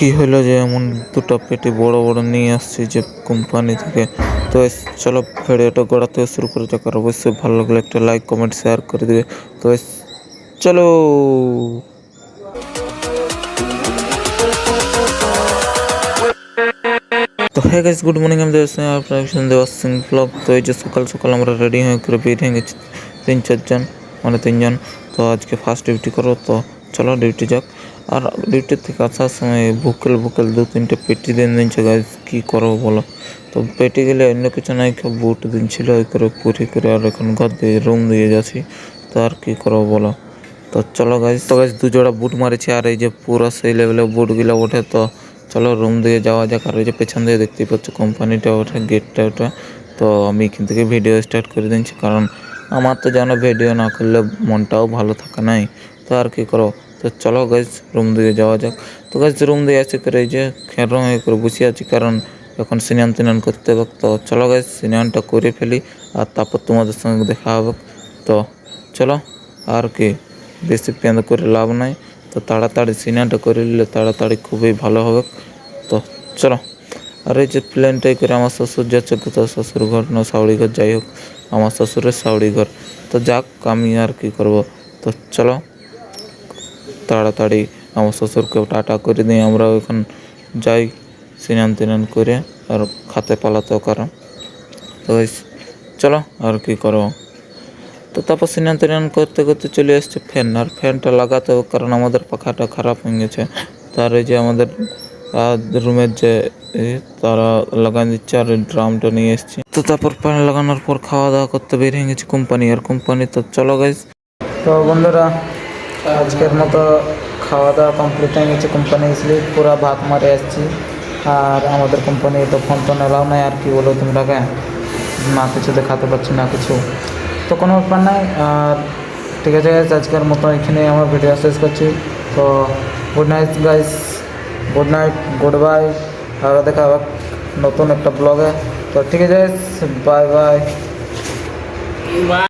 কি হলো যে এমন দুটো পেটি বড় বড় নিয়ে আসছি যে কোম্পানি থেকে। তো চলো ভিডিওটা গোড়াতে শুরু করে যাক, আর অবশ্যই ভালো লাগলে একটা লাইক কমেন্ট শেয়ার করে দেবে। তো চলো। তো হ্যাঁ গাইস, গুড মর্নিং। আমি দেওয়া সিং ব্লগ। তো এই যে সকাল সকাল আমরা রেডি হয়ে করে বেরিয়ে গেছি 3-4 জন, মানে 3 জন। তো আজকে ফার্স্ট ডিউটি করো, তো চলো ডিউটি যাক। আর ডিউটি থেকে আসার সময় ভুকেল 2-3টে পেটি দিনছে গাইস, কী করবো বলো। তো পেটি গেলে অন্য কিছু নাই, বুট দিনছিল ওই করে পুরি করে, আর এখন ঘর দিয়ে রুম দিয়ে যাচ্ছি। তো আর কী করবো বলো। তো চলো গাইস, 2 জোড়া বুট মারেছি, আর এই যে পুরো সেই লেভেলে বুটগুলো ওঠে। তো চলো রুম দিয়ে যাওয়া যাক। আর ওই যে পেছন দিয়ে দেখতেই পাচ্ছ কোম্পানিটা ওঠে, গেটটা ওঠে। তো আমি এখান থেকে ভিডিও স্টার্ট করে দিচ্ছি, কারণ আমার তো জানো ভিডিও না করলে মনটাও ভালো থাকে নাই। তো আর কি করো। তো চলো গাইজ রুম দিয়ে যাওয়া যাক। তো গাইজ রুম দিয়ে আসে করে এই যে খেরো হয়ে করে বসে আছি, কারণ এখন স্নান টান করতে হবে। তো চলো গাইজ স্নানটা করে ফেলি, আর তারপর তোমাদের সঙ্গে দেখা হবে। তো চলো, আর কি বেশি পেঁদ করে লাভ নাই। তো তাড়াতাড়ি স্নানটা করে নিলে তাড়াতাড়ি খুবই ভালো হবে। তো চলো। আর এই যে প্লেনটাই করে আমার শ্বশুর যাচ্ছে, তো শ্বশুর ঘর না সাউরি ঘর, যাই হোক আমার শ্বশুরের সাউরি ঘর। তো যাক, আমি আর কি করব। তো চলো তাড়াতাড়ি আমার শ্বশুরকে টাটা করে দিয়ে আমরা ওইখান যাই স্নান টান করে, আর খাতে পালাতেও কারণ। তো চলো আর কি করবো। তো তারপর স্নান টান করতে করতে চলে এসছে ফ্যান, আর ফ্যানটা লাগাতে হবে কারণ আমাদের পাখাটা খারাপ হয়ে গেছে। তার এই যে আমাদের রুমের যে তারা লাগান দিচ্ছে, আর ড্রামটা নিয়ে এসছি। তো তারপর ফ্যান লাগানোর পর খাওয়া দাওয়া করতে বেরিয়ে গেছি কোম্পানি। তো চলো গাইজ। তো বন্ধুরা, আজকের মতো খাওয়া দাওয়া কমপ্লিট হয়ে গেছে। কোম্পানি আসলে পুরো ভাত মারে আসছি, আর আমাদের কোম্পানি তো ফোন টোন এলাও নাই। আর কি বলো তোমরাকে, না কিছু দেখাতে পারছি না কিছু, তো কোনো ব্যাপার নাই। আর ঠিক আছে গাইজ, আজকের মতো এখানে আমার ভিডিও শেষ করছি। তো good night guys, good night, good bye. আর দেখা হবে নতুন একটা ব্লগে। তো ঠিক আছে, বাই বাই।